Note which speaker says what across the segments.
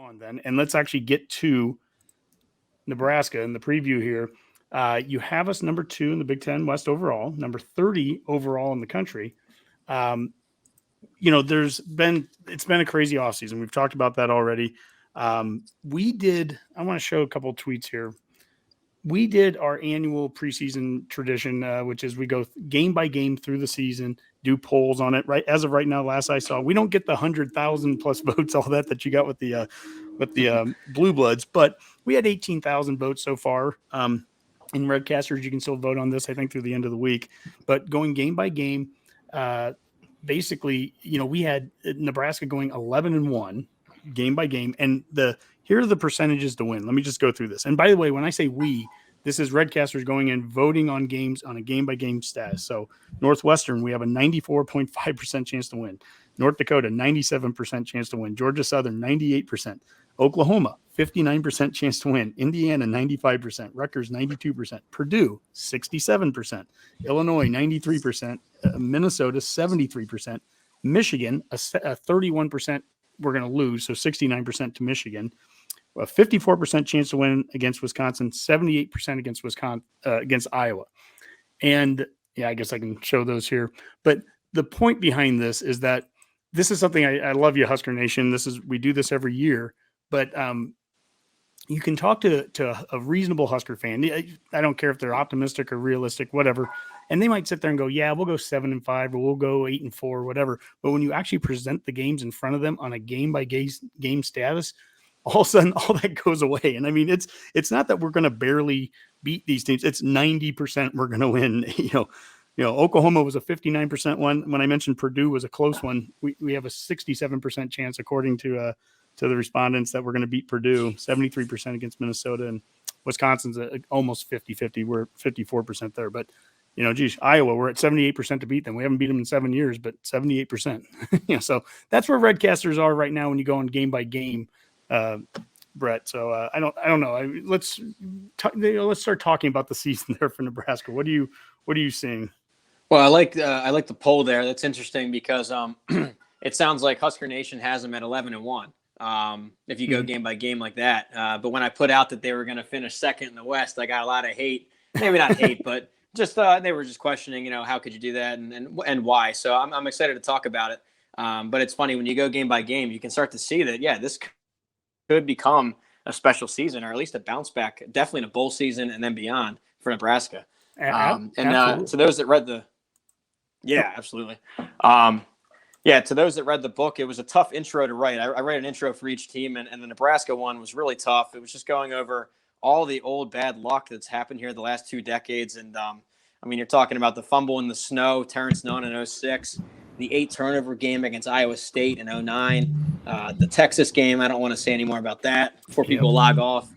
Speaker 1: on then, and let's actually get to Nebraska in the preview here. You have us number 2 in the Big Ten West overall, number 30 overall in the country. It's been a crazy offseason. We've talked about that already. I want to show a couple of tweets here. We did our annual preseason tradition, which is we go game by game through the season, do polls on it. Right as of right now, last I saw, we don't get the 100,000 plus votes, all that you got with the Blue Bloods, but we had 18,000 votes so far. In Redcasters, you can still vote on this, I think, through the end of the week. But going game by game, basically, we had Nebraska going 11-1 game by game, and here are the percentages to win. Let me just go through this. And by the way, when I say we, this is Redcasters going in, voting on games on a game-by-game status. So Northwestern, we have a 94.5% chance to win. North Dakota, 97% chance to win. Georgia Southern, 98%. Oklahoma, 59% chance to win. Indiana, 95%. Rutgers, 92%. Purdue, 67%. Illinois, 93%. Minnesota, 73%. Michigan, a 31%. We're going to lose, so 69% to Michigan. A 54% chance to win against Wisconsin, 78% against Iowa. And yeah, I guess I can show those here. But the point behind this is that this is something I love you, Husker Nation. We do this every year, but you can talk to a reasonable Husker fan. I don't care if they're optimistic or realistic, whatever. And they might sit there and go, yeah, we'll go 7-5 or we'll go 8-4, whatever. But when you actually present the games in front of them on a game by game status, all of a sudden all that goes away. And I mean, it's not that we're going to barely beat these teams. It's 90% we're going to win. Oklahoma was a 59% one. When I mentioned Purdue was a close one, we have a 67% chance, according to the respondents, that we're going to beat Purdue, 73% against Minnesota, and Wisconsin's almost 50-50. We're 54% there. But, Iowa, we're at 78% to beat them. We haven't beat them in 7 years, but 78%. So that's where Redcasters are right now when you go on game by game, Brett. So I don't know. Let's start talking about the season there for Nebraska. What are you seeing?
Speaker 2: Well, I like the poll there. That's interesting because it sounds like Husker Nation has them at 11-1. If you go game by game like that. But when I put out that they were going to finish second in the West, I got a lot of hate. Maybe not hate, but just they were just questioning, how could you do that and why? So I'm excited to talk about it. But it's funny when you go game by game, you can start to see that this could become a special season, or at least a bounce back, definitely in a bowl season and then beyond for Nebraska. To those that read absolutely. To those that read the book, it was a tough intro to write. I write an intro for each team, and the Nebraska one was really tough. It was just going over all the old bad luck that's happened here the last 2 decades. And, you're talking about the fumble in the snow, Terrence Nunn in 2006, the 8 turnover game against Iowa State in 2009, the Texas game. I don't want to say any more about that before people log off.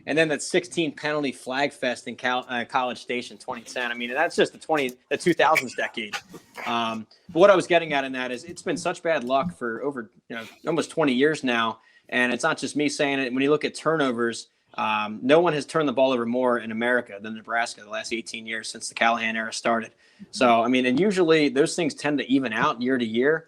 Speaker 2: And then that 16 penalty flag fest in College Station 2010. That's just the 2000s decade. But what I was getting at in that is it's been such bad luck for over almost 20 years now. And it's not just me saying it. When you look at turnovers, no one has turned the ball over more in America than Nebraska the last 18 years since the Callahan era started. So, and usually those things tend to even out year to year,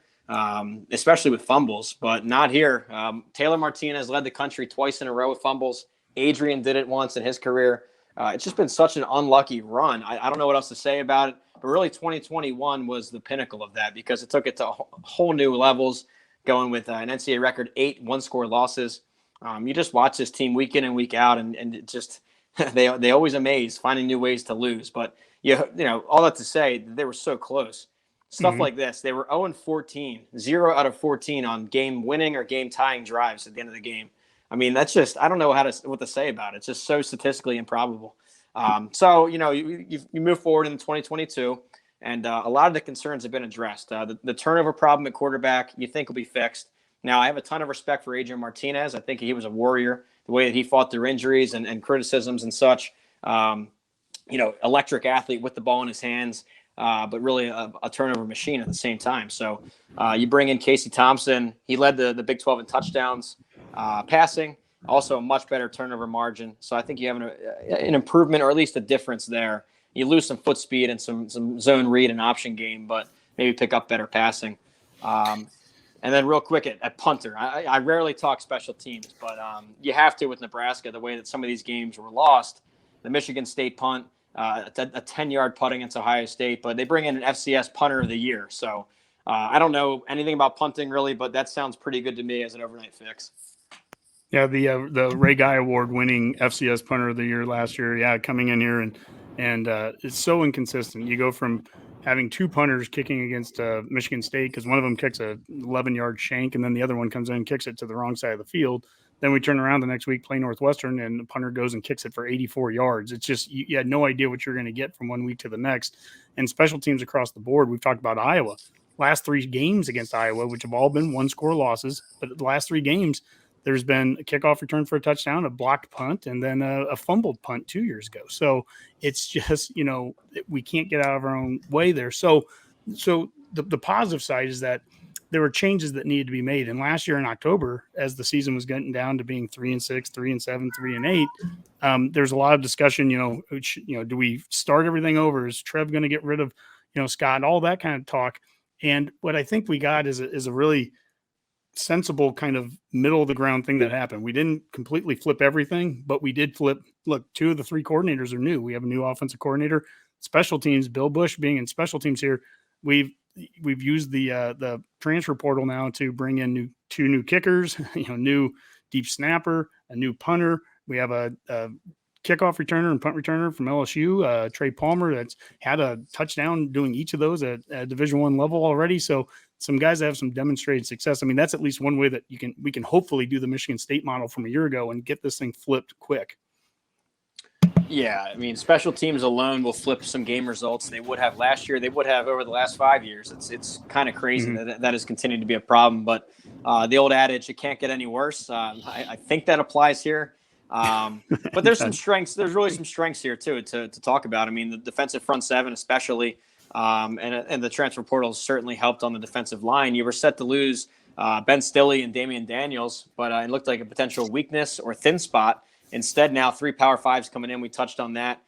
Speaker 2: especially with fumbles, but not here. Taylor Martinez led the country twice in a row with fumbles. Adrian did it once in his career. It's just been such an unlucky run. I don't know what else to say about it, but really 2021 was the pinnacle of that because it took it to whole new levels, going with an NCAA record 8 one-score losses. You just watch this team week in and week out, and it just they always amaze finding new ways to lose. But all that to say, they were so close. Stuff like this, they were 0-14, 0 out of 14 on game-winning or game-tying drives at the end of the game. That's just, I don't know what to say about it. It's just so statistically improbable. So, you move forward into 2022, and a lot of the concerns have been addressed. The turnover problem at quarterback, you think will be fixed. Now, I have a ton of respect for Adrian Martinez. I think he was a warrior, the way that he fought through injuries and criticisms and such. Electric athlete with the ball in his hands, but really a turnover machine at the same time. So you bring in Casey Thompson. He led the Big 12 in touchdowns. Passing, also a much better turnover margin. So I think you have an improvement, or at least a difference there. You lose some foot speed and some zone read and option game, but maybe pick up better passing. And And then real quick at punter, I rarely talk special teams, but you have to with Nebraska, the way that some of these games were lost. The Michigan State punt, a 10-yard putt against Ohio State, but they bring in an FCS punter of the year. So I don't know anything about punting really, but that sounds pretty good to me as an overnight fix.
Speaker 1: Yeah, the Ray Guy Award winning FCS punter of the year last year. Yeah, coming in here and it's so inconsistent. You go from having two punters kicking against Michigan State because one of them kicks a 11-yard shank and then the other one comes in and kicks it to the wrong side of the field. Then we turn around the next week, play Northwestern, and the punter goes and kicks it for 84 yards. It's just you had no idea what you're going to get from one week to the next. And special teams across the board, we've talked about Iowa. Last 3 games against Iowa, which have all been one-score losses, but the last 3 games, there's been a kickoff return for a touchdown, a blocked punt, and then a fumbled punt 2 years ago. So it's just, we can't get out of our own way there. So the positive side is that there were changes that needed to be made. And last year in October, as the season was getting down to being 3-6, 3-7, 3-8, there's a lot of discussion, do we start everything over? Is Trev going to get rid of, Scott, all that kind of talk. And what I think we got is a really sensible kind of middle of the ground thing that happened. We didn't completely flip everything, but we did flip. Look, 2 of the 3 coordinators are new. We have a new offensive coordinator, special teams, Bill Bush being in special teams here. We've used the transfer portal now to bring in 2 new kickers, new deep snapper, a new punter. We have a kickoff returner and punt returner from LSU, Trey Palmer, that's had a touchdown doing each of those at Division I level already. So some guys that have some demonstrated success. I mean, that's at least one way that we can hopefully do the Michigan State model from a year ago and get this thing flipped quick.
Speaker 2: Yeah, I mean, special teams alone will flip some game results. They would have last year. They would have over the last 5 years. It's kind of crazy that has continued to be a problem. But the old adage, it can't get any worse. I think that applies here. But there's some strengths. There's really some strengths here too to talk about. I mean, the defensive front seven, especially, and the transfer portal certainly helped on the defensive line. You were set to lose Ben Stilley and Damian Daniels, but it looked like a potential weakness or thin spot. Instead, now 3 Power Fives coming in. We touched on that.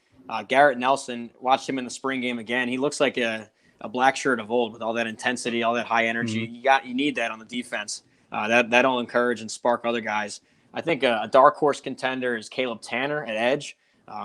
Speaker 2: Garrett Nelson, watched him in the spring game again. He looks like a black shirt of old with all that intensity, all that high energy. You need that on the defense. That'll encourage and spark other guys. I think a dark horse contender is Caleb Tanner at edge.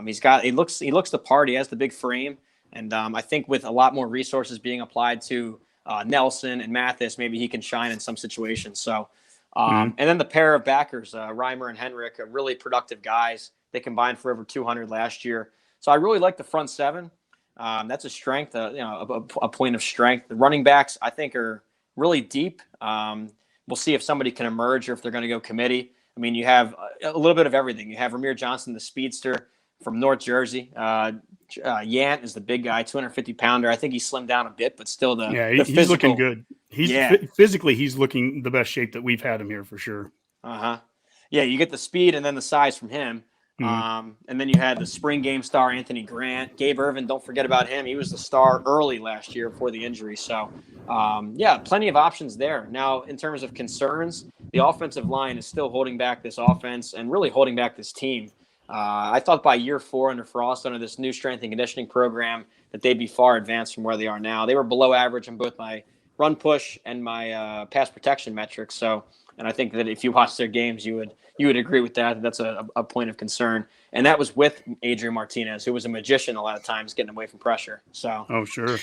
Speaker 2: He looks the part. He has the big frame, and I think with a lot more resources being applied to Nelson and Mathis, maybe he can shine in some situations. So. And then the pair of backers, Reimer and Henrik, are really productive guys. They combined for over 200 last year. So I really like the front seven. That's a strength, a point of strength. The running backs, I think, are really deep. We'll see if somebody can emerge or if they're going to go committee. I mean, you have a little bit of everything. You have Vermeer Johnson, the speedster from North Jersey. Yant is the big guy, 250-pounder. I think he slimmed down a bit, but still
Speaker 1: he's looking good. Physically, he's looking the best shape that we've had him here for sure.
Speaker 2: Yeah, you get the speed and then the size from him. And then you had the spring game star, Anthony Grant. Gabe Irvin, don't forget about him. He was the star early last year before the injury. So, plenty of options there. Now, in terms of concerns, the offensive line is still holding back this offense and really holding back this team. I thought by year 4 under Frost, under this new strength and conditioning program, that they'd be far advanced from where they are now. They were below average in both my run push and my pass protection metrics. So, and I think that if you watch their games, you would agree with that. That's a point of concern. And that was with Adrian Martinez, who was a magician a lot of times getting away from pressure. So,
Speaker 1: oh, sure.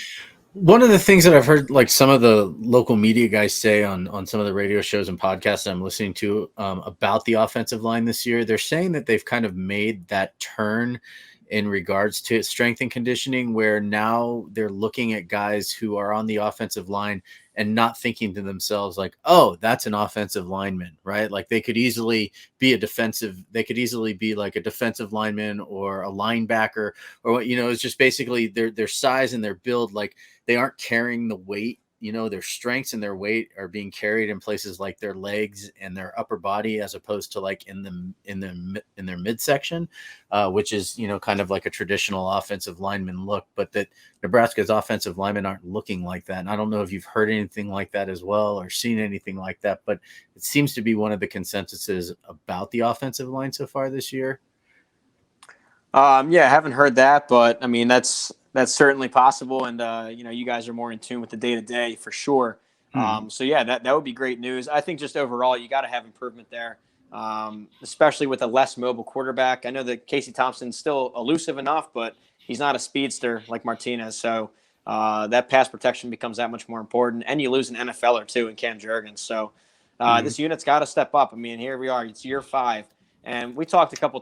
Speaker 3: One of the things that I've heard, like some of the local media guys say on some of the radio shows and podcasts that I'm listening to about the offensive line this year, they're saying that they've kind of made that turn in regards to strength and conditioning, where now they're looking at guys who are on the offensive line and not thinking to themselves like, oh, that's an offensive lineman, right? Like they could easily be like a defensive lineman or a linebacker, or, it's just basically their size and their build. Like they aren't carrying the weight, their strengths and their weight are being carried in places like their legs and their upper body, as opposed to like in their midsection, which is, kind of like a traditional offensive lineman look, but that Nebraska's offensive linemen aren't looking like that. And I don't know if you've heard anything like that as well, or seen anything like that, but it seems to be one of the consensuses about the offensive line so far this year.
Speaker 2: I haven't heard that, but I mean, that's certainly possible. And, you guys are more in tune with the day-to-day for sure. So yeah, that would be great news. I think just overall, you got to have improvement there, especially with a less mobile quarterback. I know that Casey Thompson's still elusive enough, but he's not a speedster like Martinez. So that pass protection becomes that much more important. And you lose an NFLer too in Cam Jurgens. So this unit's got to step up. I mean, here we are. It's year 5. And we talked a couple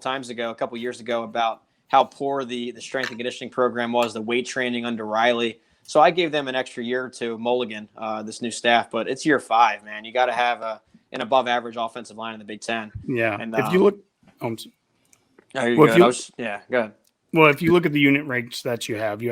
Speaker 2: years ago, about how poor the strength and conditioning program was, the weight training under Riley. So I gave them an extra year or two, mulligan, this new staff. But it's year 5, man. You got to have an above-average offensive line in the Big Ten.
Speaker 1: Yeah.
Speaker 2: And
Speaker 1: if you look,
Speaker 2: go ahead.
Speaker 1: Well, if you look at the unit ranks that you have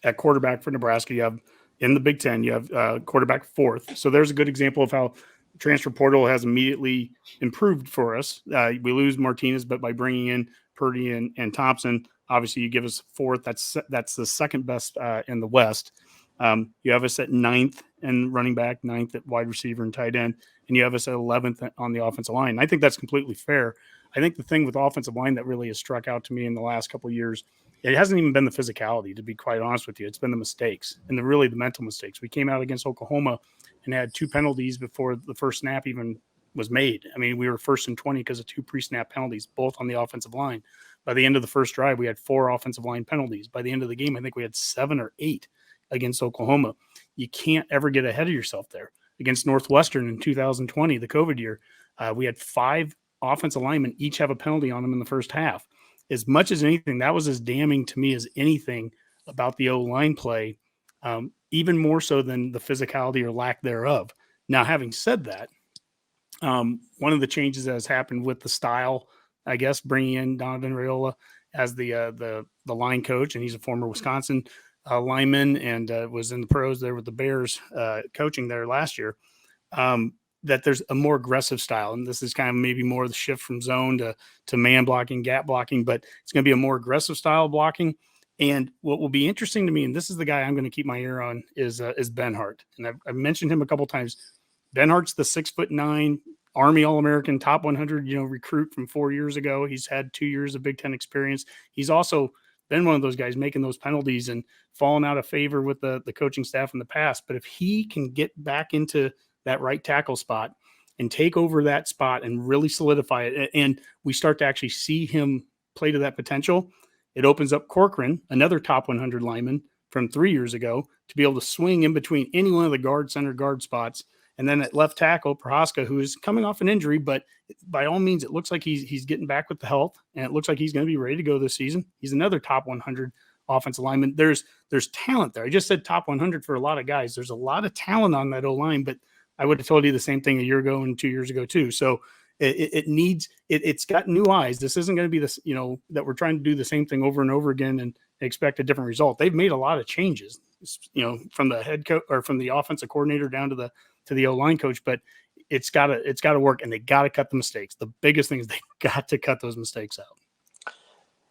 Speaker 1: at quarterback for Nebraska, you have in the Big Ten, you have quarterback 4th. So there's a good example of how transfer portal has immediately improved for us. We lose Martinez, but by bringing in Purdy and Thompson, obviously you give us 4th. That's the second best in the West. You have us at 9th in running back, 9th at wide receiver and tight end, and you have us at 11th on the offensive line. And I think that's completely fair. I think the thing with offensive line that really has struck out to me in the last couple of years, it hasn't even been the physicality, to be quite honest with you. It's been the mistakes and the mental mistakes. We came out against Oklahoma and had 2 penalties before the first snap even was made. I mean, we were 1st and 20 because of 2 pre-snap penalties, both on the offensive line. By the end of the first drive, we had 4 offensive line penalties. By the end of the game, I think we had 7 or 8 against Oklahoma. You can't ever get ahead of yourself there. Against Northwestern in 2020, the COVID year, we had 5 offensive linemen each have a penalty on them in the first half. As much as anything, that was as damning to me as anything about the O-line play, even more so than the physicality or lack thereof. Now, having said that, one of the changes that has happened with the style, I guess, bringing in Donovan Raiola as the line coach, and he's a former Wisconsin lineman and was in the pros there with the Bears coaching there last year, that there's a more aggressive style. And this is kind of maybe more of the shift from zone to man blocking, gap blocking, but it's going to be a more aggressive style of blocking. And what will be interesting to me, and this is the guy I'm going to keep my ear on, is Ben Hart. And I've mentioned him a couple times. Ben Hart's the 6'9" Army All-American, top 100, recruit from 4 years ago. He's had 2 years of Big Ten experience. He's also been one of those guys making those penalties and falling out of favor with the coaching staff in the past. But if he can get back into that right tackle spot and take over that spot and really solidify it, and we start to actually see him play to that potential, it opens up Corcoran, another top 100 lineman from 3 years ago, to be able to swing in between any one of the guard, center guard spots. And then at left tackle, Prohaska, who is coming off an injury, but by all means, it looks like he's getting back with the health, and it looks like he's going to be ready to go this season. He's another top 100 offensive lineman. There's talent there. I just said top 100 for a lot of guys. There's a lot of talent on that O-line, but I would have told you the same thing a year ago and 2 years ago too. So it's got new eyes. This isn't going to be this, that we're trying to do the same thing over and over again and expect a different result. They've made a lot of changes, from the head coach or from the offensive coordinator down to the O-line coach, but it's got to work, and they got to cut the mistakes. The biggest thing is they got to cut those mistakes out.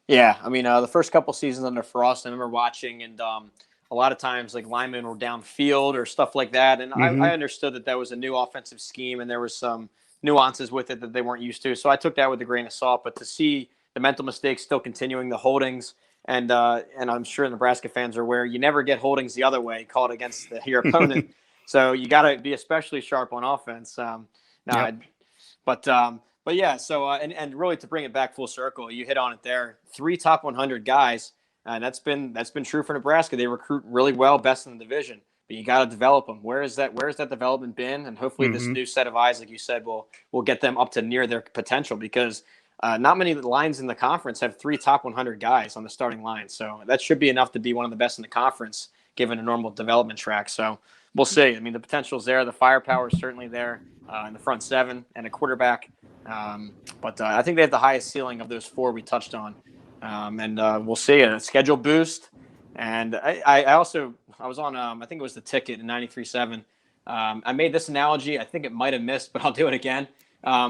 Speaker 2: Yeah. I mean, the first couple seasons under Frost, I remember watching, and a lot of times like linemen were downfield or stuff like that. And I understood that was a new offensive scheme, and there was some nuances with it that they weren't used to. So I took that with a grain of salt, but to see the mental mistakes still continuing, the holdings, and I'm sure Nebraska fans are aware, you never get holdings the other way called against your opponent. So you got to be especially sharp on offense. But yeah, so and really to bring it back full circle, you hit on it there. 3 top 100 guys, and that's been true for Nebraska. They recruit really well, best in the division, but you got to develop them. Where has that development been? And hopefully this new set of eyes, like you said, will get them up to near their potential, because not many lines in the conference have 3 top 100 guys on the starting line. So that should be enough to be one of the best in the conference, given a normal development track. So we'll see. I mean, the potential is there. The firepower is certainly there in the front 7 and a quarterback. But I think they have the highest ceiling of those 4 we touched on. And we'll see a schedule boost. And I was on, I think it was the Ticket in 93.7. I made this analogy. I think it might have missed, but I'll do it again.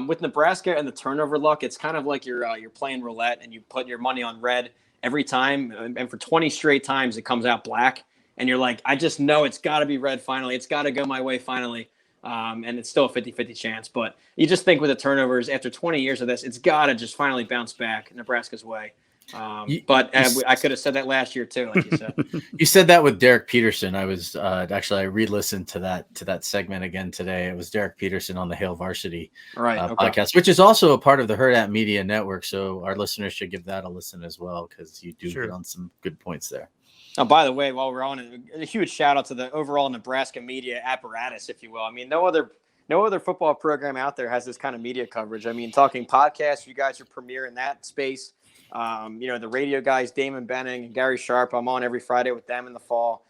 Speaker 2: With Nebraska and the turnover luck, it's kind of like you're playing roulette and you put your money on red every time. And for 20 straight times, it comes out black. And you're like, I just know it's got to be red finally. It's got to go my way finally. And it's still a 50-50 chance. But you just think with the turnovers, after 20 years of this, it's got to just finally bounce back Nebraska's way. But I could have said that last year too, like you said.
Speaker 3: You said that with Derek Peterson. I was actually I re-listened to that segment again today. It was Derek Peterson on the Hail Varsity podcast, which is also a part of the Herd at Media Network. So our listeners should give that a listen as well, because you do hit on some good points there.
Speaker 2: Oh, by the way, while we're on it, a huge shout out to the overall Nebraska media apparatus, if you will. I mean, no other football program out there has this kind of media coverage. I mean, talking podcasts, you guys are premier in that space. The radio guys, Damon Benning and Gary Sharp, I'm on every Friday with them in the fall.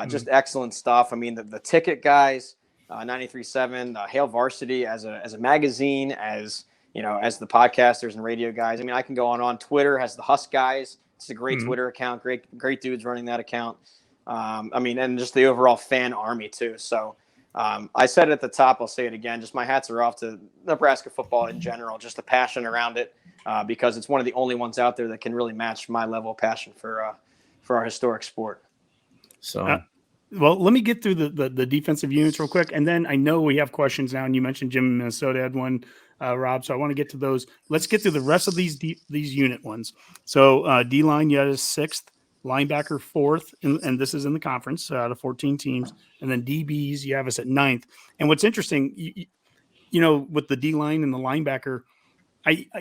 Speaker 2: Just excellent stuff. I mean, the ticket guys, 93.7, Hail Varsity as a magazine, as the podcasters and radio guys. I mean, I can go on. Twitter has the Husk guys. It's a great Twitter account. Great dudes running that account. And just the overall fan army too. So I said it at the top. I'll say it again. Just my hats are off to Nebraska football in general. Just the passion around it. Because it's one of the only ones out there that can really match my level of passion for our historic sport.
Speaker 3: So,
Speaker 1: well, let me get through the defensive units real quick, and then I know we have questions now. And you mentioned Jim in Minnesota had one, Rob. So I want to get to those. Let's get through the rest of these unit ones. So D line, you had a 6th, linebacker 4th, and this is in the conference out of 14 teams, and then DBs you have us at 9th. And what's interesting, with the D line and the linebacker.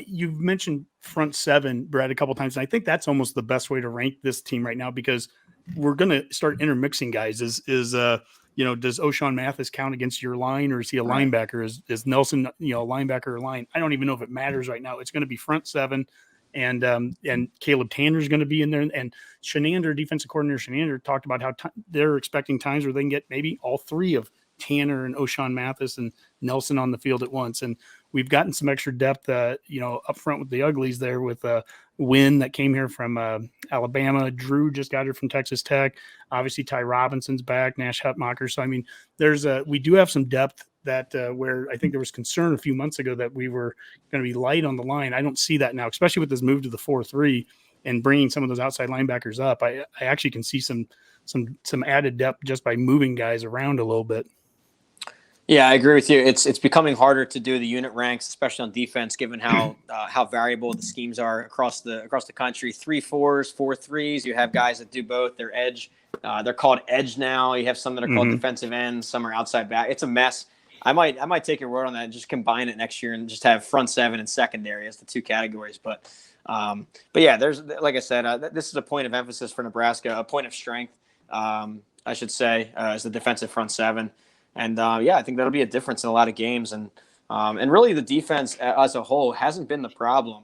Speaker 1: You've mentioned front 7, Brad, a couple times, and I think that's almost the best way to rank this team right now, because we're going to start intermixing guys. Does O'Shawn Mathis count against your line, or is he a linebacker? Is Nelson, linebacker or line? I don't even know if it matters right now. It's going to be front 7, and Caleb Tanner is going to be in there, and Shenander, defensive coordinator Shenander, talked about how they're expecting times where they can get maybe all 3 of Tanner and O'Shawn Mathis and Nelson on the field at once. And we've gotten some extra depth, up front with the Uglies there with Wynn that came here from Alabama. Drew just got here from Texas Tech. Obviously, Ty Robinson's back, Nash Hutmacher. So, I mean, we do have some depth that where I think there was concern a few months ago that we were going to be light on the line. I don't see that now, especially with this move to the 4-3 and bringing some of those outside linebackers up. I actually can see some added depth just by moving guys around a little bit.
Speaker 2: Yeah, I agree with you. It's becoming harder to do the unit ranks, especially on defense, given how variable the schemes are across the country. 3-4s, 4-3s. You have guys that do both. They're edge. They're called edge now. You have some that are called defensive ends. Some are outside back. It's a mess. I might take your word on that and just combine it next year and just have front 7 and secondary as the 2 categories. But yeah, there's, like I said, this is a point of emphasis for Nebraska, a point of strength, I should say, as the defensive front 7. And I think that'll be a difference in a lot of games. And really the defense as a whole hasn't been the problem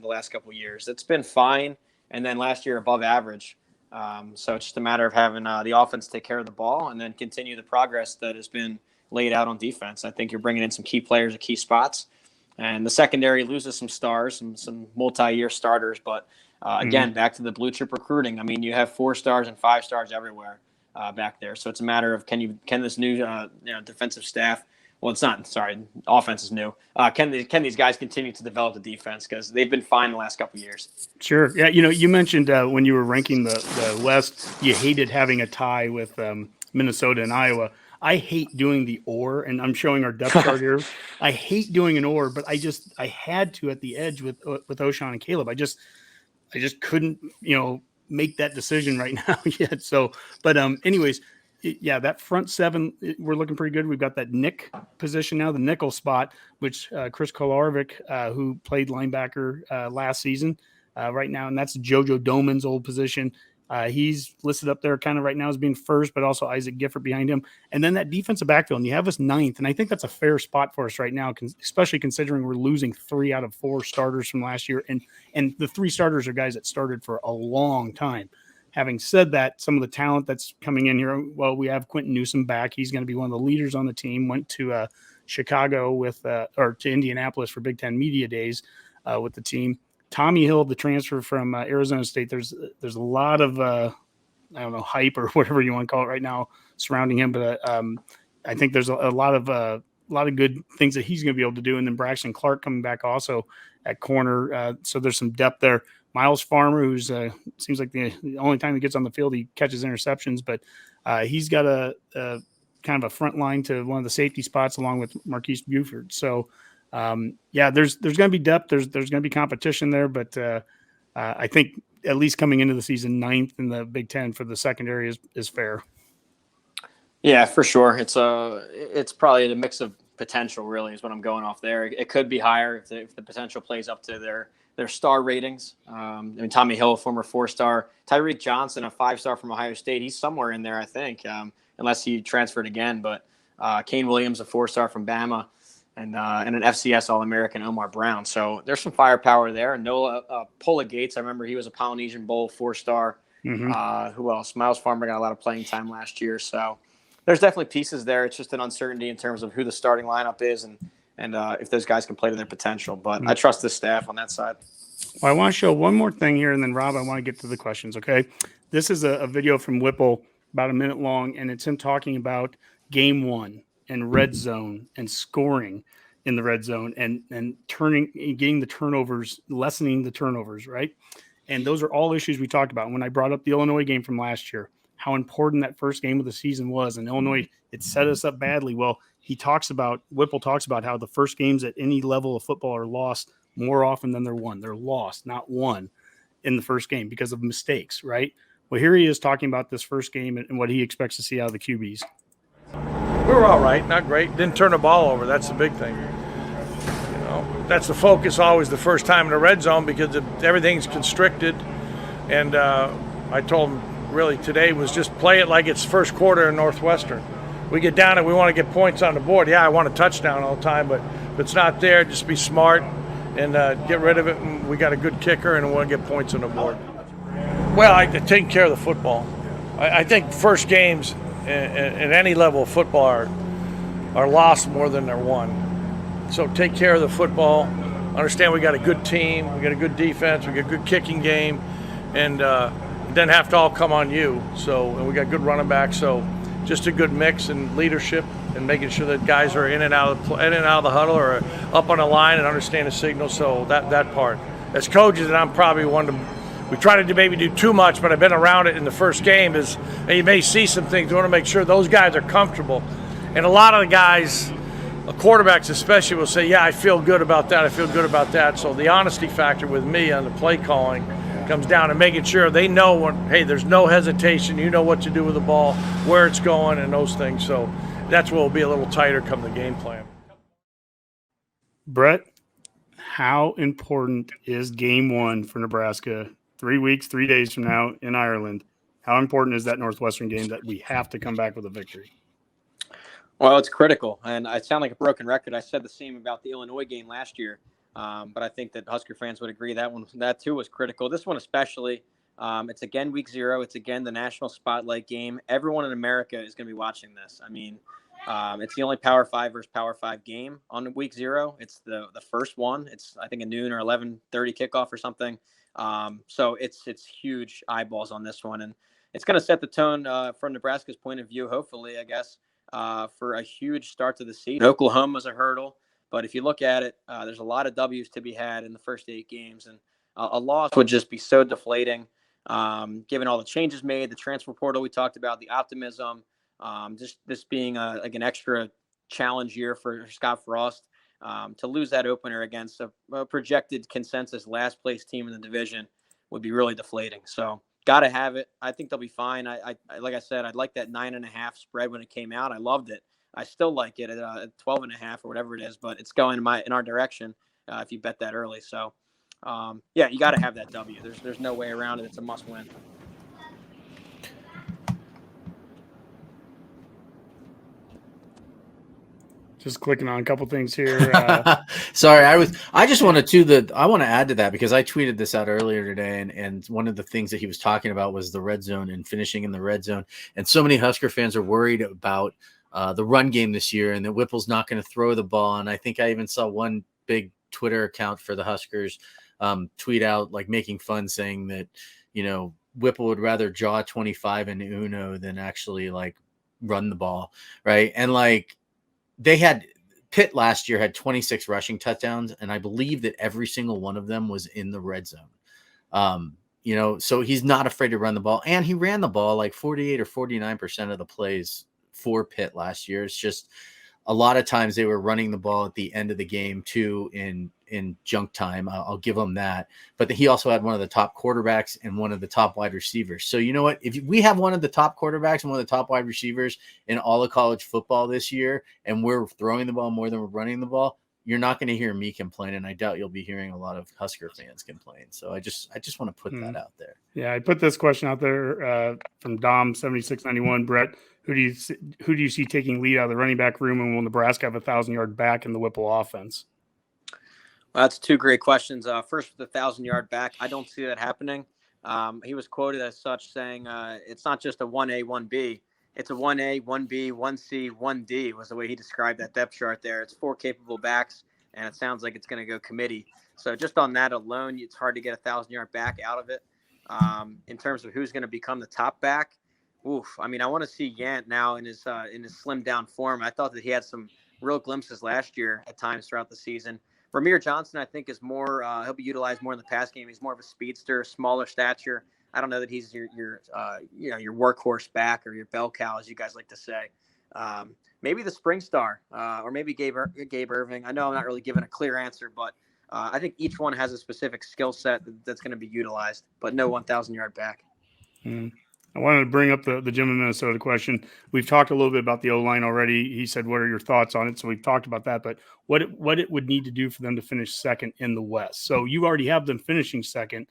Speaker 2: the last couple of years. It's been fine. And then last year above average. So it's just a matter of having the offense take care of the ball and then continue the progress that has been laid out on defense. I think you're bringing in some key players at key spots. And the secondary loses some stars, some multi-year starters. But again, back to the blue chip recruiting. I mean, you have 4 stars and 5 stars everywhere. Back there. So it's a matter of can this new defensive staff, well, it's not, sorry, offense is new. Can these guys continue to develop the defense, because they've been fine the last couple of years.
Speaker 1: Sure. Yeah, you mentioned when you were ranking the West, you hated having a tie with Minnesota and Iowa. I hate doing the or, and I'm showing our depth chart here. I hate doing an or, but I had to at the edge with O'Shawn and Caleb. I just couldn't, make that decision right now yet. So, but anyways, that front 7, we're looking pretty good. We've got that Nick position now, the nickel spot, which Chris Kolarvik, who played linebacker last season right now, and that's Jojo Doman's old position. He's listed up there kind of right now as being first, but also Isaac Gifford behind him. And then that defensive backfield, and you have us 9th. And I think that's a fair spot for us right now, especially considering we're losing 3 out of 4 starters from last year. And the 3 starters are guys that started for a long time. Having said that, some of the talent that's coming in here, well, we have Quentin Newsom back. He's going to be one of the leaders on the team. Went to Chicago or to Indianapolis for Big Ten Media Days with the team. Tommy Hill, the transfer from Arizona State, there's a lot of hype or whatever you want to call it right now surrounding him, but I think there's a lot of good things that he's going to be able to do. And then Braxton Clark coming back also at corner, so there's some depth there. Miles Farmer, who's seems like the only time he gets on the field he catches interceptions, but he's got a kind of a front line to one of the safety spots along with Marquise Buford. So. There's going to be depth. There's going to be competition there, but I think at least coming into the season, 9th in the Big Ten for the secondary is fair.
Speaker 2: Yeah, for sure. It's probably a mix of potential, really, is what I'm going off there. It could be higher if the potential plays up to their star ratings. Tommy Hill, former 4-star, Tyreek Johnson, a 5-star from Ohio State. He's somewhere in there, I think, unless he transferred again. But Kane Williams, a 4-star from Bama, and an FCS All-American, Omar Brown. So there's some firepower there. Noah Pola Gates, I remember he was a Polynesian Bowl 4-star. Who else? Miles Farmer got a lot of playing time last year. So there's definitely pieces there. It's just an uncertainty in terms of who the starting lineup is and if those guys can play to their potential. But I trust the staff on that side.
Speaker 1: Well, I want to show one more thing here, and then, Rob, I want to get to the questions, okay? This is a video from Whipple, about a minute long, and it's him talking about game one and red zone and scoring in the red zone and getting the turnovers, lessening the turnovers, right? And those are all issues we talked about. When I brought up the Illinois game from last year, how important that first game of the season was, and Illinois, it set us up badly. Well, Whipple talks about how the first games at any level of football are lost more often than they're won. They're lost, not won, in the first game because of mistakes, right? Well, here he is talking about this first game and what he expects to see out of the QBs.
Speaker 4: We were all right, not great. Didn't turn the ball over. That's the big thing. That's the focus always the first time in the red zone because everything's constricted. And I told him, really today was just play it like it's first quarter in Northwestern. We get down and we want to get points on the board. Yeah, I want a touchdown all the time, but if it's not there, just be smart and get rid of it. And we got a good kicker and we want to get points on the board. Well, taking care of the football. I think first games at any level of football are lost more than they're won. So take care of the football. Understand we got a good team, we got a good defense, we got a good kicking game, and it doesn't have to all come on you. And we got good running backs. So just a good mix and leadership and making sure that guys are in and out of the huddle or up on the line and understand the signal. So that part. As coaches, and I'm probably one of them, we try to maybe do too much, but I've been around it in the first game. And you may see some things. We want to make sure those guys are comfortable. And a lot of the guys, quarterbacks especially, will say, yeah, I feel good about that. I feel good about that. So the honesty factor with me on the play calling comes down to making sure they know hey, there's no hesitation. You know what to do with the ball, where it's going, and those things. So that's what will be a little tighter come the game plan.
Speaker 1: Brett, how important is game one for Nebraska 3 weeks, 3 days from now in Ireland? How important is that Northwestern game that we have to come back with a victory?
Speaker 2: Well, it's critical, and I sound like a broken record. I said the same about the Illinois game last year, but I think that Husker fans would agree that too was critical. This one especially, it's again week 0. It's again the national spotlight game. Everyone in America is going to be watching this. I mean, it's the only Power 5 versus Power 5 game on week 0. It's the first one. It's I think a noon or 11:30 kickoff or something. So it's huge eyeballs on this one, and it's going to set the tone from Nebraska's point of view. Hopefully, I guess. For a huge start to the season. Oklahoma's a hurdle, but if you look at it, there's a lot of W's to be had in the first 8 games, and a loss would just be so deflating, given all the changes made, the transfer portal we talked about, the optimism, just this being like an extra challenge year for Scott Frost. To lose that opener against a projected consensus last place team in the division would be really deflating. So got to have it. I think they'll be fine. I like I said, I'd like that 9.5 spread when it came out. I loved it. I still like it at 12.5 or whatever it is, but it's going in our direction if you bet that early. So, yeah, you got to have that W. There's no way around it. It's a must win.
Speaker 1: Just clicking on a couple things here.
Speaker 3: Sorry, I want to add to that because I tweeted this out earlier today, and one of the things that he was talking about was the red zone and finishing in the red zone. And so many Husker fans are worried about the run game this year and that Whipple's not going to throw the ball. And I think I even saw one big Twitter account for the Huskers tweet out, like making fun, saying that, Whipple would rather jaw 25 in Uno than actually like run the ball. Right. And like, Pitt last year had 26 rushing touchdowns, and I believe that every single one of them was in the red zone. So he's not afraid to run the ball, and he ran the ball like 48 or 49% of the plays for Pitt last year. It's just a lot of times they were running the ball at the end of the game too in junk time. I'll give them that. But he also had one of the top quarterbacks and one of the top wide receivers. So you know what? If we have one of the top quarterbacks and one of the top wide receivers in all of college football this year, and we're throwing the ball more than we're running the ball, you're not going to hear me complain, and I doubt you'll be hearing a lot of Husker fans complain. So I just want to put that out there.
Speaker 1: Yeah, I put this question out there from Dom 7691. Brett, who do you see taking lead out of the running back room, and will Nebraska have a 1,000-yard back in the Whipple offense?
Speaker 2: Well, that's two great questions. First, with the 1,000-yard back, I don't see that happening. He was quoted as such, saying it's not just a 1A, 1B. It's a 1A, 1B, 1C, 1D was the way he described that depth chart there. It's 4 capable backs, and it sounds like it's going to go committee. So just on that alone, it's hard to get a 1,000-yard back out of it. In terms of who's going to become the top back, I mean, I want to see Yant now in his slimmed down form. I thought that he had some real glimpses last year at times throughout the season. Vermeer Johnson, I think, is more. He'll be utilized more in the pass game. He's more of a speedster, smaller stature. I don't know that he's your workhorse back or your bell cow, as you guys like to say. Maybe the spring star, or maybe Gabe Irving. I know I'm not really giving a clear answer, but I think each one has a specific skill set that's going to be utilized, but no 1,000-yard back.
Speaker 1: I wanted to bring up the Jim in Minnesota question. We've talked a little bit about the O-line already. He said, what are your thoughts on it? So we've talked about that, but what it would need to do for them to finish second in the West. So you already have them finishing second.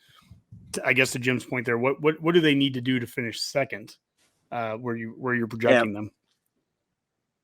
Speaker 1: I guess to Jim's point there, what do they need to do to finish second where you're projecting them?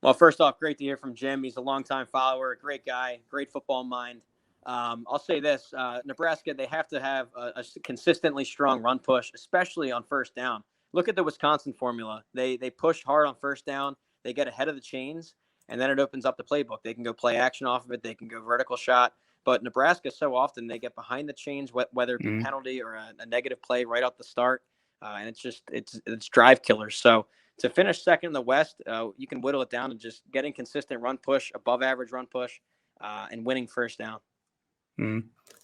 Speaker 2: Well, first off, great to hear from Jim. He's a longtime follower, a great guy, great football mind. I'll say this, Nebraska, they have to have a consistently strong run push, especially on first down. Look at the Wisconsin formula. They push hard on first down. They get ahead of the chains, and then it opens up the playbook. They can go play action off of it. They can go vertical shot. But Nebraska, so often they get behind the chains, whether it be penalty or a negative play right off the start. And it's drive killers. So to finish second in the West, you can whittle it down to just getting consistent run push, above average run push, and winning first down.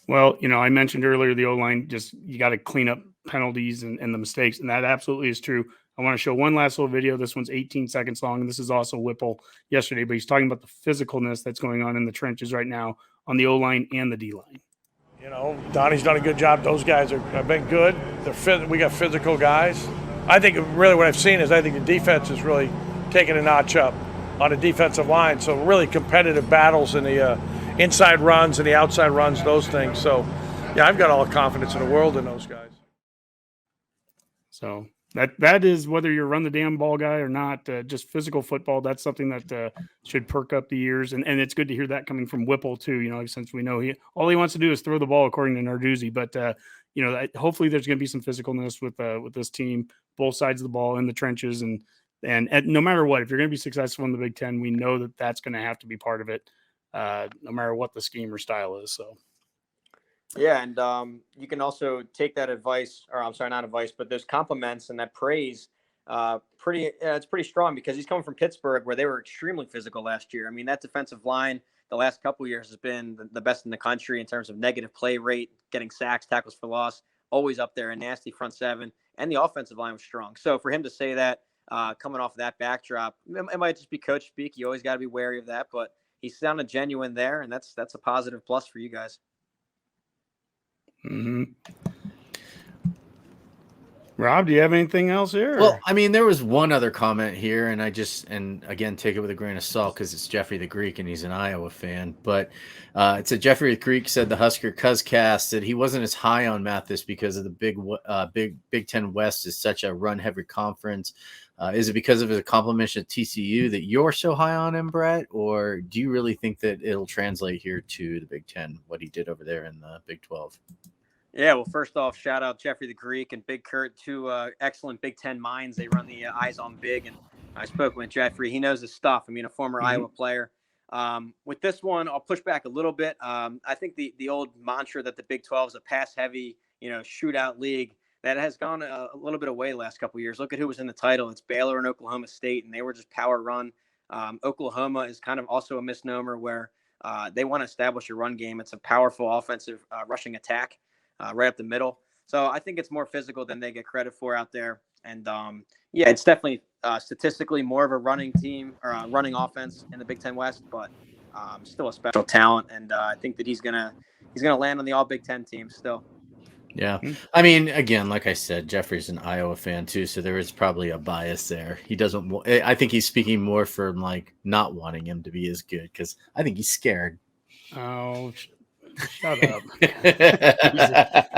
Speaker 1: Well, I mentioned earlier the O-line, you got to clean up penalties and the mistakes, and that absolutely is true. I want to show one last little video. This one's 18 seconds long, and this is also Whipple yesterday, but he's talking about the physicalness that's going on in the trenches right now on the O-line and the D-line.
Speaker 4: Donnie's done a good job. Those guys have been good. We got physical guys. I think really what I've seen is I think the defense is really taking a notch up on the defensive line. So really competitive battles in the inside runs and the outside runs, those things. So, yeah, I've got all the confidence in the world in those guys.
Speaker 1: So that is whether you're run the damn ball guy or not, just physical football. That's something that should perk up the ears. And it's good to hear that coming from Whipple too, since we know all he wants to do is throw the ball according to Narduzzi. But, hopefully there's going to be some physicalness with this team, both sides of the ball in the trenches. And no matter what, if you're going to be successful in the Big Ten, we know that that's going to have to be part of it. No matter what the scheme or style is. So,
Speaker 2: yeah, and you can also take that advice, or I'm sorry, not advice, but those compliments and that praise. It's pretty strong because he's coming from Pittsburgh, where they were extremely physical last year. I mean, that defensive line the last couple of years has been the best in the country in terms of negative play rate, getting sacks, tackles for loss, always up there, a nasty front seven, and the offensive line was strong. So for him to say that, coming off of that backdrop, it might just be coach speak. You always got to be wary of that, but he sounded genuine there, and that's a positive plus for you guys.
Speaker 1: Rob, do you have anything else here?
Speaker 3: Well, I mean, there was one other comment here, and and again, take it with a grain of salt because it's Jeffrey the Greek and he's an Iowa fan. But it said Jeffrey the Greek said the Husker Cuzcast that he wasn't as high on Mathis because of the Big Ten West is such a run-heavy conference. Is it because of his accomplishment at TCU that you're so high on him, Brett? Or do you really think that it'll translate here to the Big Ten, what he did over there in the Big 12?
Speaker 2: Yeah, well, first off, shout out Jeffrey the Greek and Big Kurt, two excellent Big Ten minds. They run the Eyes on Big, and I spoke with Jeffrey. He knows his stuff. I mean, a former Iowa player. With this one, I'll push back a little bit. I think the old mantra that the Big 12 is a pass-heavy, shootout league, that has gone a little bit away the last couple of years. Look at who was in the title. It's Baylor and Oklahoma State, and they were just power run. Oklahoma is kind of also a misnomer where they want to establish a run game. It's a powerful offensive rushing attack right up the middle. So I think it's more physical than they get credit for out there. And yeah, it's definitely statistically more of a running team or a running offense in the Big Ten West, but still a special talent. And I think that he's gonna land on the All Big Ten team still.
Speaker 3: Yeah. I mean, again, like I said, Jeffrey's an Iowa fan too, so there is probably a bias there. He doesn't I think he's speaking more from like not wanting him to be as good because I think he's scared.
Speaker 1: Oh, shut up.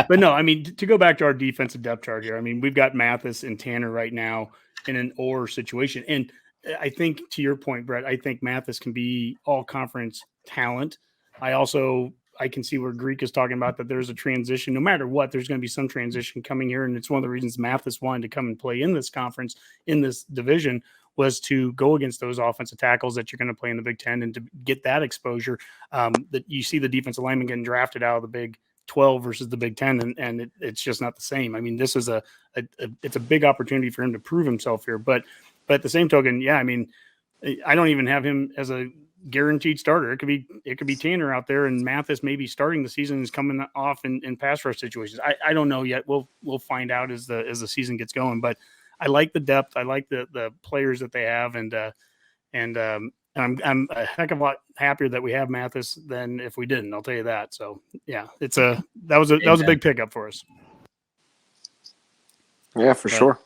Speaker 1: But no, I mean, to go back to our defensive depth chart here, I mean, we've got Mathis and Tanner right now in an or situation. And I think to your point, Brett, I think Mathis can be all conference talent. I can see where Greek is talking about that there's a transition. No matter what, there's going to be some transition coming here. And it's one of the reasons Mathis wanted to come and play in this conference, in this division, was to go against those offensive tackles that you're going to play in the Big Ten and to get that exposure. That you see the defensive lineman getting drafted out of the Big 12 versus the Big 10, and it's just not the same. I mean, this is it's a big opportunity for him to prove himself here. But at the same token, yeah, I mean, I don't even have him as a guaranteed starter. It could be Tanner out there, and Mathis maybe starting the season is coming off in pass rush situations. I don't know yet. We'll find out as the season gets going. But I like the depth. I like the players that they have, and I'm a heck of a lot happier that we have Mathis than if we didn't. I'll tell you that. So yeah, that was a big pickup for us.
Speaker 2: Yeah, for sure.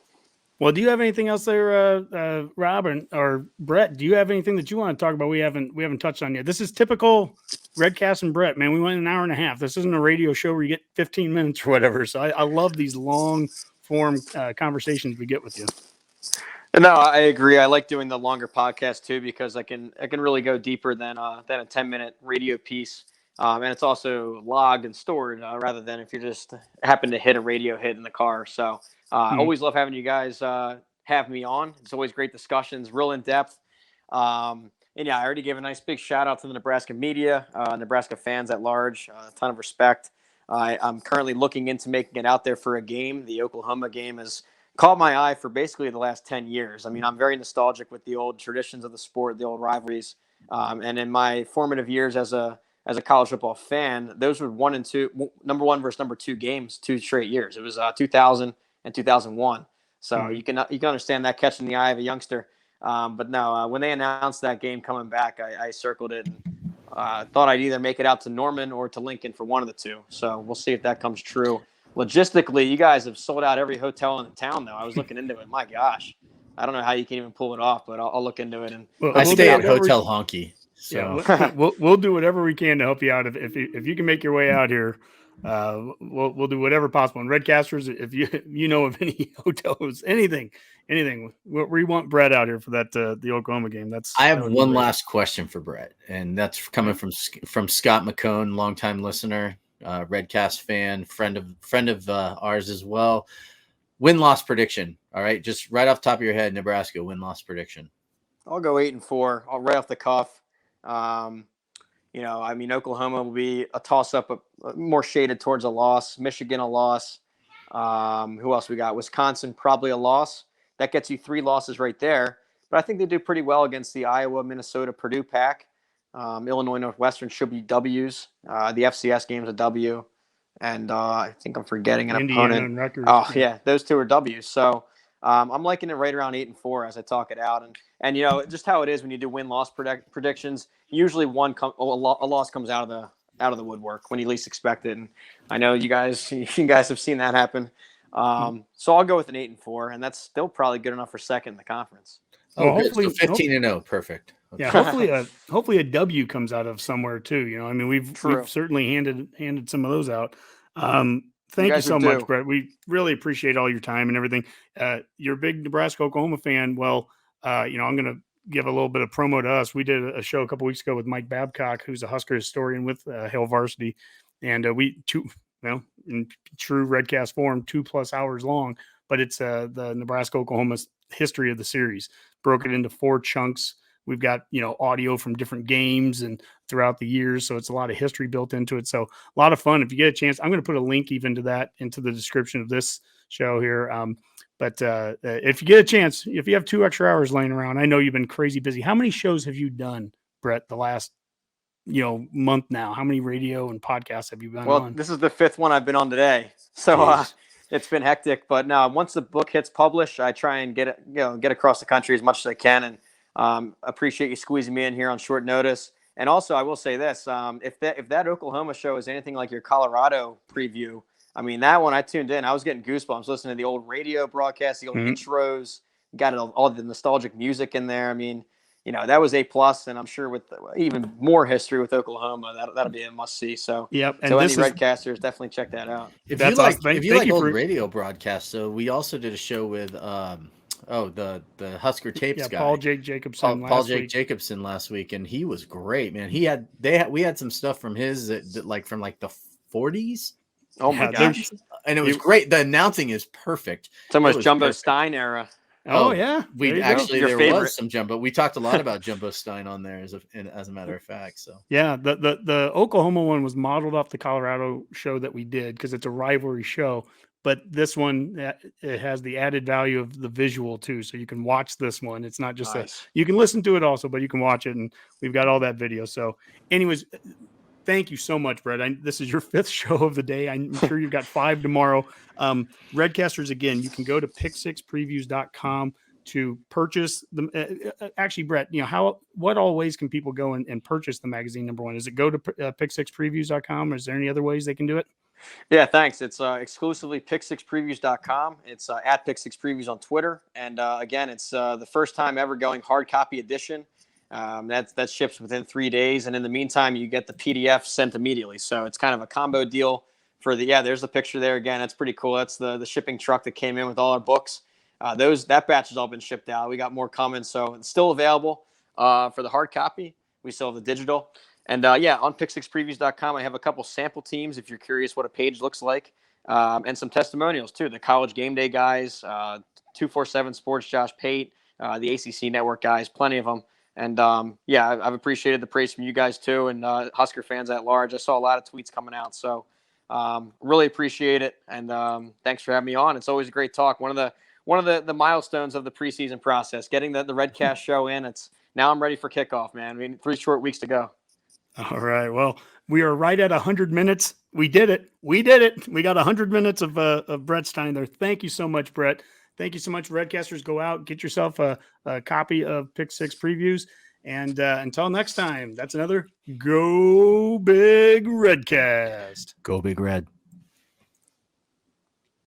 Speaker 1: Well, do you have anything else there, Rob or Brett? Do you have anything that you want to talk about? We haven't touched on yet. This is typical Redcast and Brett, man. We went an hour and a half. This isn't a radio show where you get 15 minutes or whatever. So I love these long form conversations we get with you.
Speaker 2: No, I agree. I like doing the longer podcast too because I can really go deeper than a 10-minute radio piece, and it's also logged and stored rather than if you just happen to hit a radio hit in the car. So always love having you guys have me on. It's always great discussions, real in depth. And yeah, I already gave a nice big shout out to the Nebraska media, Nebraska fans at large. A ton of respect. I'm currently looking into making it out there for a game. The Oklahoma game has caught my eye for basically the last 10 years. I mean, I'm very nostalgic with the old traditions of the sport, the old rivalries. And in my formative years as a college football fan, those were number one versus number two games, 2 straight years. It was 2000 and 2001. So you can understand that catching the eye of a youngster. But no, when they announced that game coming back, I circled it and thought I'd either make it out to Norman or to Lincoln for one of the two. So we'll see if that comes true. Logistically, you guys have sold out every hotel in the town, though. I was looking into it. My gosh, I don't know how you can even pull it off, but I'll look into it. And
Speaker 3: I stay at Hotel Honky. So
Speaker 1: yeah, we'll do whatever we can to help you out. If you can make your way out here, we'll do whatever possible. And Redcasters, if you know of any hotels, anything, we want Brett out here for that the Oklahoma game. I
Speaker 3: have one last question for Brett, and that's coming from Scott McCone, longtime listener. Redcast fan, friend of ours as well. Win-loss prediction. All right, just right off the top of your head, Nebraska win-loss prediction.
Speaker 2: I'll go 8-4. I'll right off the cuff. I mean, Oklahoma will be a toss-up, more shaded towards a loss. Michigan a loss. Who else we got? Wisconsin probably a loss. That gets you 3 losses right there. But I think they do pretty well against the Iowa, Minnesota, Purdue pack. Illinois Northwestern should be W's. The FCS game's a W. And I think I'm forgetting an
Speaker 1: Indiana
Speaker 2: opponent.
Speaker 1: And Rutgers.
Speaker 2: Oh, yeah, those 2 are W's. So I'm liking it right around 8-4 as I talk it out. And you know, just how it is when you do win-loss predictions, usually a loss comes out of the woodwork when you least expect it. And I know you guys have seen that happen. So I'll go with an 8-4, and that's still probably good enough for second in the conference.
Speaker 3: Well, hopefully 15-0, perfect. Okay.
Speaker 1: Yeah, hopefully a W comes out of somewhere too. You know, I mean, we've certainly handed some of those out. Thank you so much, Brett. We really appreciate all your time and everything. You're a big Nebraska Oklahoma fan. Well, I'm going to give a little bit of promo to us. We did a show a couple weeks ago with Mike Babcock, who's a Husker historian with Hail Varsity, and in true Redcast form, 2+ hours long. But it's the Nebraska Oklahoma history of the series. Broke it into 4 chunks. We've got, audio from different games and throughout the years. So it's a lot of history built into it. So a lot of fun. If you get a chance, I'm going to put a link even to that into the description of this show here. But if you get a chance, if you have 2 extra hours laying around, I know you've been crazy busy. How many shows have you done, Brett, the last, month now? How many radio and podcasts have you been on?
Speaker 2: Well, this is the 5th one I've been on today. So It's been hectic, but no, once the book hits publish, I try and get it, get across the country as much as I can. And appreciate you squeezing me in here on short notice. And also, I will say this: if that Oklahoma show is anything like your Colorado preview, I mean, that one I tuned in. I was getting goosebumps listening to the old radio broadcast, the old intros. Got all the nostalgic music in there. I mean, that was A+, and I'm sure with even more history with Oklahoma, that'll be a must see. So,
Speaker 1: yep. And
Speaker 2: so
Speaker 1: this
Speaker 2: any
Speaker 1: is
Speaker 2: Redcasters, definitely check that out.
Speaker 3: If
Speaker 1: That's
Speaker 3: you like,
Speaker 1: awesome. Thank
Speaker 3: if you like
Speaker 1: you
Speaker 3: old
Speaker 1: for-
Speaker 3: radio broadcasts, so we also did a show with the Husker tapes guy,
Speaker 1: Paul Jake Jacobson.
Speaker 3: Paul Jake Jacobson last week, and he was great, man. We had some stuff from his that like from like the 40s.
Speaker 2: Oh my gosh!
Speaker 3: And it was great. The announcing is perfect.
Speaker 2: It's almost Jumbo Stein era.
Speaker 1: Oh yeah,
Speaker 3: we actually there was some Jumbo. We talked a lot about Jumbo Stein on there as a matter of fact. So
Speaker 1: yeah, the Oklahoma one was modeled off the Colorado show that we did because it's a rivalry show. But this one, it has the added value of the visual too, so you can watch this one. It's not just you can listen to it also, but you can watch it, and we've got all that video. So, anyways, thank you so much, Brett. This is your 5th show of the day. I'm sure you've got 5 tomorrow. Redcasters, again, you can go to pick6previews.com to purchase them. Actually, Brett, what all ways can people go and purchase the magazine, number one? Is it go to pick6previews.com, or is there any other ways they can do it?
Speaker 2: Yeah, thanks. It's exclusively pick6previews.com. It's at pick6previews on Twitter. And again, it's the first time ever going hard copy edition. That ships within 3 days. And in the meantime, you get the PDF sent immediately. So it's kind of a combo deal for there's the picture there again. That's pretty cool. That's the shipping truck that came in with all our books. That batch has all been shipped out. We got more coming. So it's still available for the hard copy. We still have the digital. And on pick6previews.com, I have a couple sample teams if you're curious what a page looks like, and some testimonials too. The College Game Day guys, 247 Sports, Josh Pate, the ACC Network guys, plenty of them. And I've appreciated the praise from you guys too, and Husker fans at large. I saw a lot of tweets coming out, so really appreciate it. And thanks for having me on. It's always a great talk. One of the milestones of the preseason process, getting the Redcast show in. Now I'm ready for kickoff, man. I mean, 3 short weeks to go.
Speaker 1: All right. Well, we are right at 100 minutes. We did it. We got 100 minutes of Brett Stein there. Thank you so much, Brett. Thank you so much, Redcasters. Go out, get yourself a copy of Pick 6 Previews. And until next time, that's another Go Big Redcast.
Speaker 3: Go Big Red.